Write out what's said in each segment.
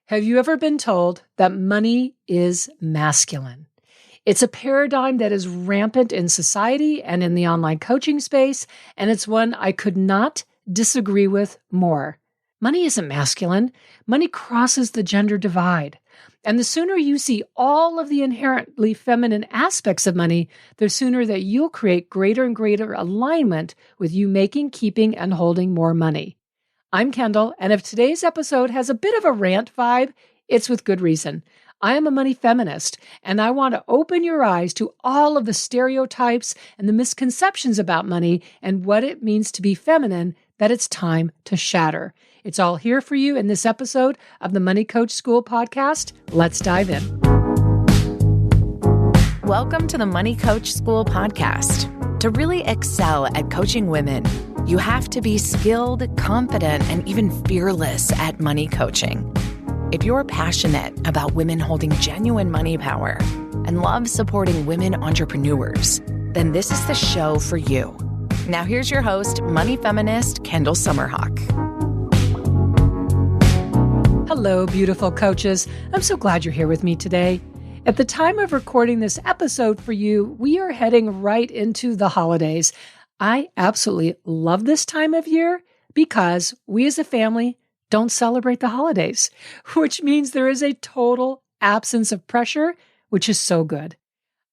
Have you ever been told that money is masculine? It's a paradigm that is rampant in society and in the online coaching space, and it's one I could not disagree with more. Money isn't masculine. Money crosses the gender divide. And the sooner you see all of the inherently feminine aspects of money, the sooner that you'll create greater and greater alignment with you making, keeping, and holding more money. I'm Kendall, and if today's episode has a bit of a rant vibe, it's with good reason. I am a money feminist, and I want to open your eyes to all of the stereotypes and the misconceptions about money and what it means to be feminine that it's time to shatter. It's all here for you in this episode of the Money Coach School podcast. Let's dive in. Welcome to the Money Coach School podcast. To really excel at coaching women, you have to be skilled, confident, and even fearless at money coaching. If you're passionate about women holding genuine money power and love supporting women entrepreneurs, then this is the show for you. Now here's your host, money feminist Kendall Summerhawk. Hello, beautiful coaches. I'm so glad you're here with me today. At the time of recording this episode for you, we are heading right into the holidays. I absolutely love this time of year because we as a family don't celebrate the holidays, which means there is a total absence of pressure, which is so good.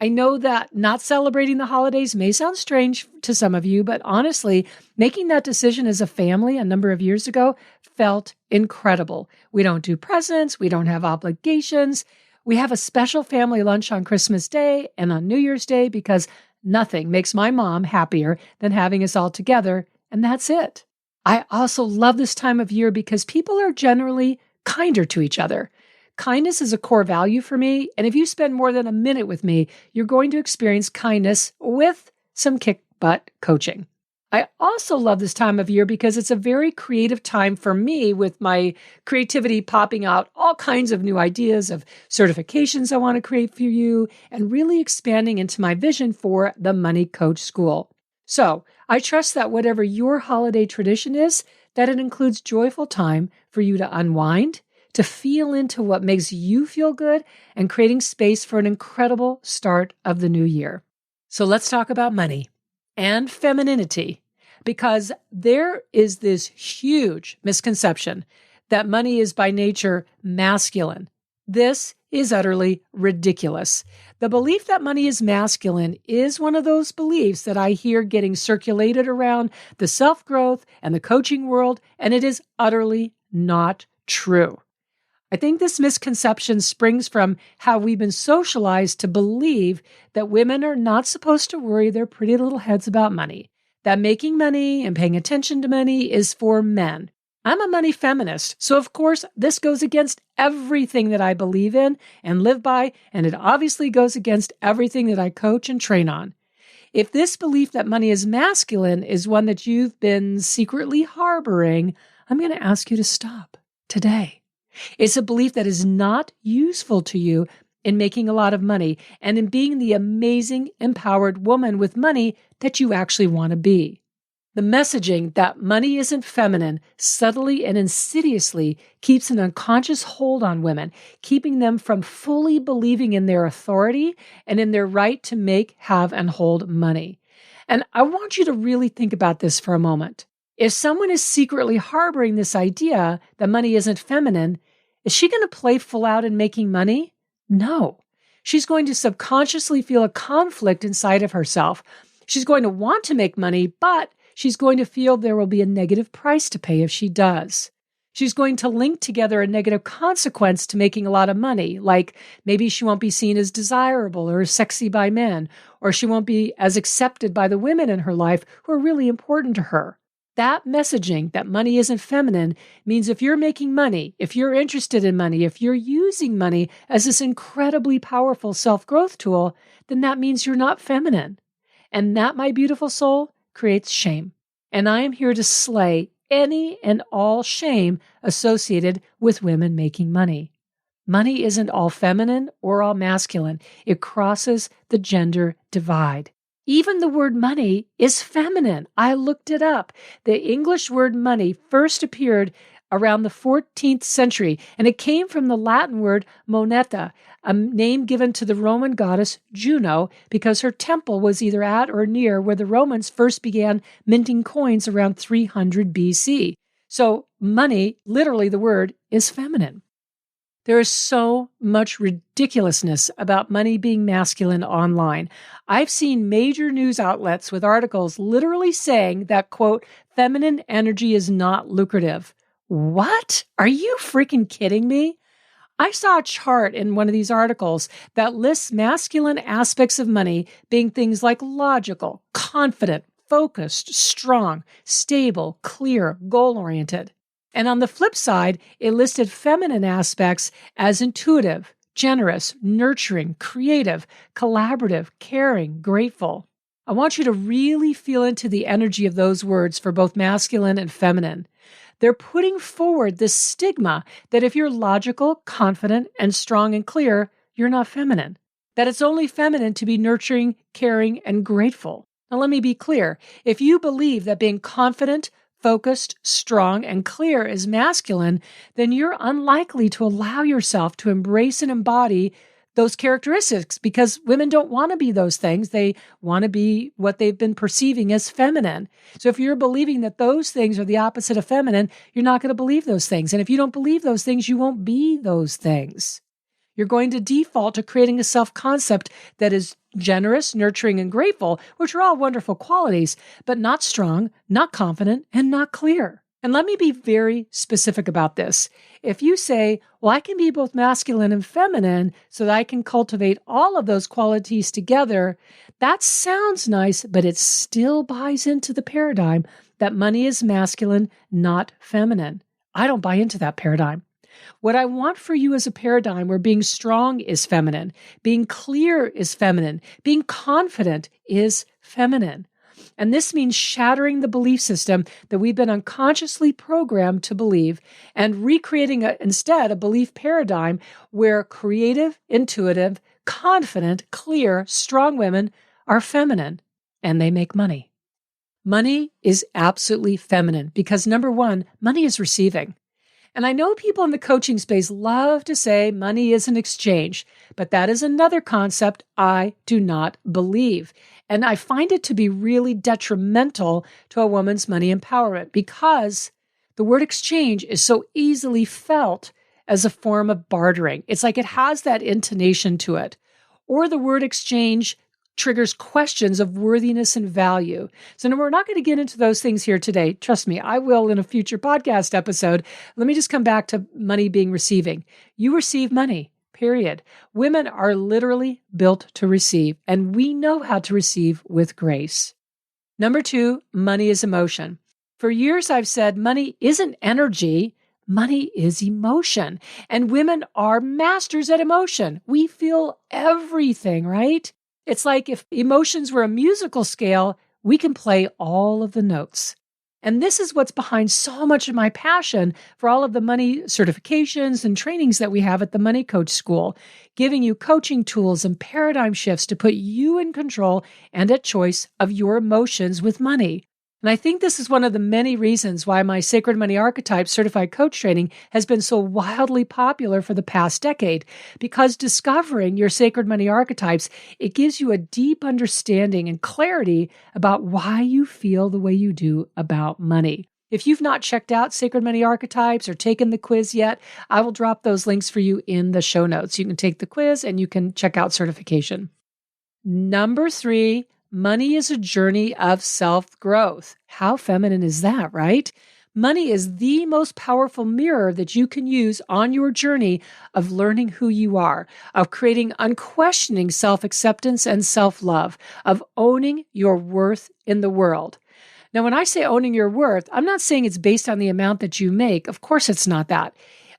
I know that not celebrating the holidays may sound strange to some of you, but honestly, making that decision as a family a number of years ago felt incredible. We don't do presents. We don't have obligations. We have a special family lunch on Christmas Day and on New Year's Day because nothing makes my mom happier than having us all together, and that's it. I also love this time of year because people are generally kinder to each other. Kindness is a core value for me, and if you spend more than a minute with me, you're going to experience kindness with some kick-butt coaching. I also love this time of year because it's a very creative time for me with my creativity popping out all kinds of new ideas of certifications I want to create for you and really expanding into my vision for the Money Coach School. So I trust that whatever your holiday tradition is, that it includes joyful time for you to unwind, to feel into what makes you feel good, and creating space for an incredible start of the new year. So let's talk about money and femininity, because there is this huge misconception that money is by nature masculine. This is utterly ridiculous. The belief that money is masculine is one of those beliefs that I hear getting circulated around the self-growth and the coaching world, and it is utterly not true. I think this misconception springs from how we've been socialized to believe that women are not supposed to worry their pretty little heads about money, that making money and paying attention to money is for men. I'm a money feminist, so of course this goes against everything that I believe in and live by, and it obviously goes against everything that I coach and train on. If this belief that money is masculine is one that you've been secretly harboring, I'm going to ask you to stop today. It's a belief that is not useful to you in making a lot of money and in being the amazing, empowered woman with money that you actually want to be. The messaging that money isn't feminine subtly and insidiously keeps an unconscious hold on women, keeping them from fully believing in their authority and in their right to make, have, and hold money. And I want you to really think about this for a moment. If someone is secretly harboring this idea that money isn't feminine, is she going to play full out in making money? No. She's going to subconsciously feel a conflict inside of herself. She's going to want to make money, but she's going to feel there will be a negative price to pay if she does. She's going to link together a negative consequence to making a lot of money, like maybe she won't be seen as desirable or as sexy by men, or she won't be as accepted by the women in her life who are really important to her. That messaging that money isn't feminine means if you're making money, if you're interested in money, if you're using money as this incredibly powerful self-growth tool, then that means you're not feminine. And that, my beautiful soul, creates shame. And I am here to slay any and all shame associated with women making money. Money isn't all feminine or all masculine. It crosses the gender divide. Even the word money is feminine. I looked it up. The English word money first appeared around the 14th century, and it came from the Latin word moneta, a name given to the Roman goddess Juno because her temple was either at or near where the Romans first began minting coins around 300 BC. So money, literally the word, is feminine. There is so much ridiculousness about money being masculine online. I've seen major news outlets with articles literally saying that, quote, feminine energy is not lucrative. What? Are you freaking kidding me? I saw a chart in one of these articles that lists masculine aspects of money being things like logical, confident, focused, strong, stable, clear, goal-oriented. And on the flip side, it listed feminine aspects as intuitive, generous, nurturing, creative, collaborative, caring, grateful. I want you to really feel into the energy of those words for both masculine and feminine. They're putting forward this stigma that if you're logical, confident, and strong and clear, you're not feminine. That it's only feminine to be nurturing, caring, and grateful. Now, let me be clear. If you believe that being confident, focused, strong, and clear is masculine, then you're unlikely to allow yourself to embrace and embody those characteristics because women don't want to be those things. They want to be what they've been perceiving as feminine. So if you're believing that those things are the opposite of feminine, you're not going to believe those things. And if you don't believe those things, you won't be those things. You're going to default to creating a self-concept that is generous, nurturing, and grateful, which are all wonderful qualities, but not strong, not confident, and not clear. And let me be very specific about this. If you say, well, I can be both masculine and feminine so that I can cultivate all of those qualities together, that sounds nice, but it still buys into the paradigm that money is masculine, not feminine. I don't buy into that paradigm. What I want for you is a paradigm where being strong is feminine, being clear is feminine, being confident is feminine. And this means shattering the belief system that we've been unconsciously programmed to believe and recreating instead a belief paradigm where creative, intuitive, confident, clear, strong women are feminine and they make money. Money is absolutely feminine because number one, money is receiving. And I know people in the coaching space love to say money is an exchange, but that is another concept I do not believe. And I find it to be really detrimental to a woman's money empowerment because the word exchange is so easily felt as a form of bartering. It's like it has that intonation to it. Or the word exchange triggers questions of worthiness and value. So no, we're not going to get into those things here today. Trust me, I will in a future podcast episode. Let me just come back to money being receiving. You receive money, period. Women are literally built to receive, and we know how to receive with grace. Number two, money is emotion. For years, I've said money isn't energy. Money is emotion, and women are masters at emotion. We feel everything, right? It's like if emotions were a musical scale, we can play all of the notes. And this is what's behind so much of my passion for all of the money certifications and trainings that we have at the Money Coach School, giving you coaching tools and paradigm shifts to put you in control and at choice of your emotions with money. And I think this is one of the many reasons why my Sacred Money Archetypes certified coach training has been so wildly popular for the past decade, because discovering your sacred money archetypes, it gives you a deep understanding and clarity about why you feel the way you do about money. If you've not checked out Sacred Money Archetypes or taken the quiz yet, I will drop those links for you in the show notes. You can take the quiz and you can check out certification. Number three, money is a journey of self-growth. How feminine is that, right? Money is the most powerful mirror that you can use on your journey of learning who you are, of creating unquestioning self-acceptance and self-love, of owning your worth in the world. Now, when I say owning your worth, I'm not saying it's based on the amount that you make. Of course, it's not that.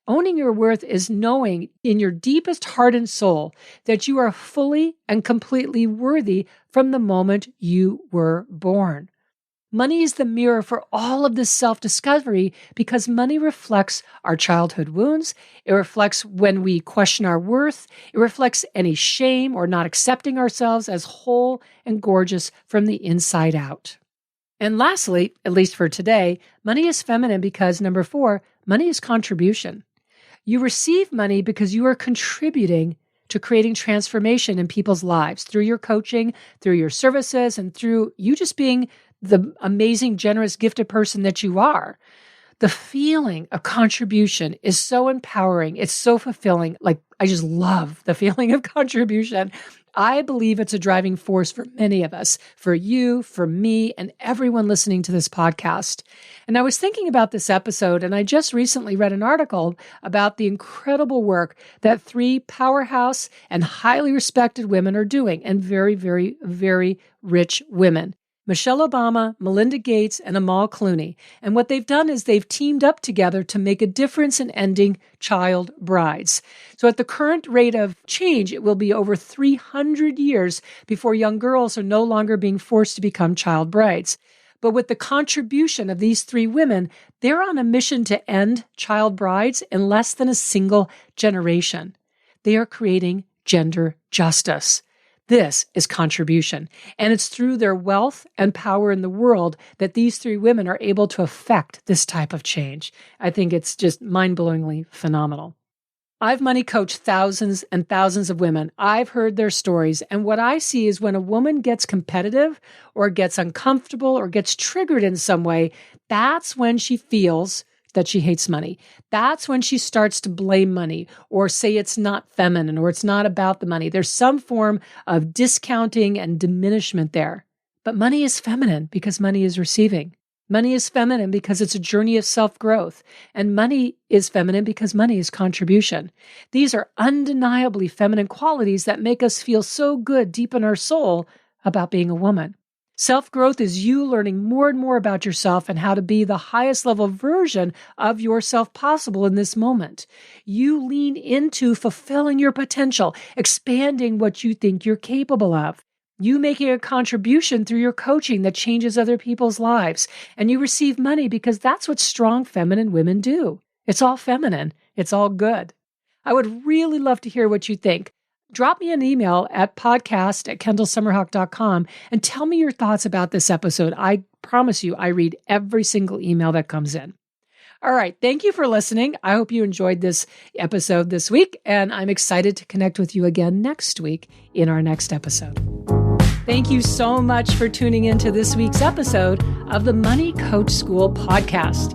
Owning your worth is knowing in your deepest heart and soul that you are fully and completely worthy from the moment you were born. Money is the mirror for all of this self-discovery because money reflects our childhood wounds. It reflects when we question our worth. It reflects any shame or not accepting ourselves as whole and gorgeous from the inside out. And lastly, at least for today, money is feminine because, number four, money is contribution. You receive money because you are contributing to creating transformation in people's lives through your coaching, through your services, and through you just being the amazing, generous, gifted person that you are. The feeling of contribution is so empowering. It's so fulfilling. Like, I just love the feeling of contribution. I believe it's a driving force for many of us, for you, for me, and everyone listening to this podcast. And I was thinking about this episode, and I just recently read an article about the incredible work that 3 powerhouse and highly respected women are doing, and very, very, very rich women. Michelle Obama, Melinda Gates, and Amal Clooney. And what they've done is they've teamed up together to make a difference in ending child brides. So at the current rate of change, it will be over 300 years before young girls are no longer being forced to become child brides. But with the contribution of these 3 women, they're on a mission to end child brides in less than a single generation. They are creating gender justice. This is contribution, and it's through their wealth and power in the world that these 3 women are able to affect this type of change. I think it's just mind-blowingly phenomenal. I've money coached thousands and thousands of women. I've heard their stories, and what I see is when a woman gets competitive or gets uncomfortable or gets triggered in some way, that's when she feels that she hates money. That's when she starts to blame money or say it's not feminine or it's not about the money. There's some form of discounting and diminishment there. But money is feminine because money is receiving. Money is feminine because it's a journey of self-growth. And money is feminine because money is contribution. These are undeniably feminine qualities that make us feel so good deep in our soul about being a woman. Self-growth is you learning more and more about yourself and how to be the highest level version of yourself possible in this moment. You lean into fulfilling your potential, expanding what you think you're capable of. You making a contribution through your coaching that changes other people's lives. And you receive money because that's what strong feminine women do. It's all feminine. It's all good. I would really love to hear what you think. Drop me an email at podcast@kendallsummerhawk.com and tell me your thoughts about this episode. I promise you, I read every single email that comes in. All right. Thank you for listening. I hope you enjoyed this episode this week, and I'm excited to connect with you again next week in our next episode. Thank you so much for tuning into this week's episode of the Money Coach School podcast.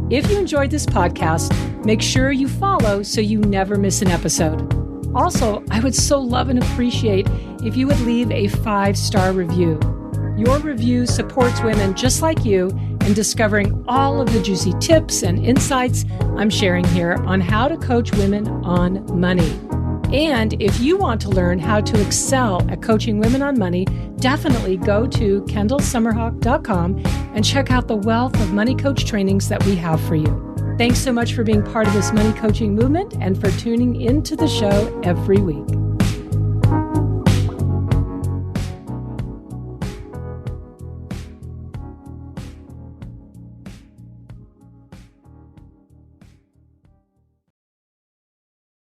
If you enjoyed this podcast, make sure you follow so you never miss an episode. Also, I would so love and appreciate if you would leave a 5-star review. Your review supports women just like you in discovering all of the juicy tips and insights I'm sharing here on how to coach women on money. And if you want to learn how to excel at coaching women on money, definitely go to kendallsummerhawk.com and check out the wealth of money coach trainings that we have for you. Thanks so much for being part of this money coaching movement and for tuning into the show every week.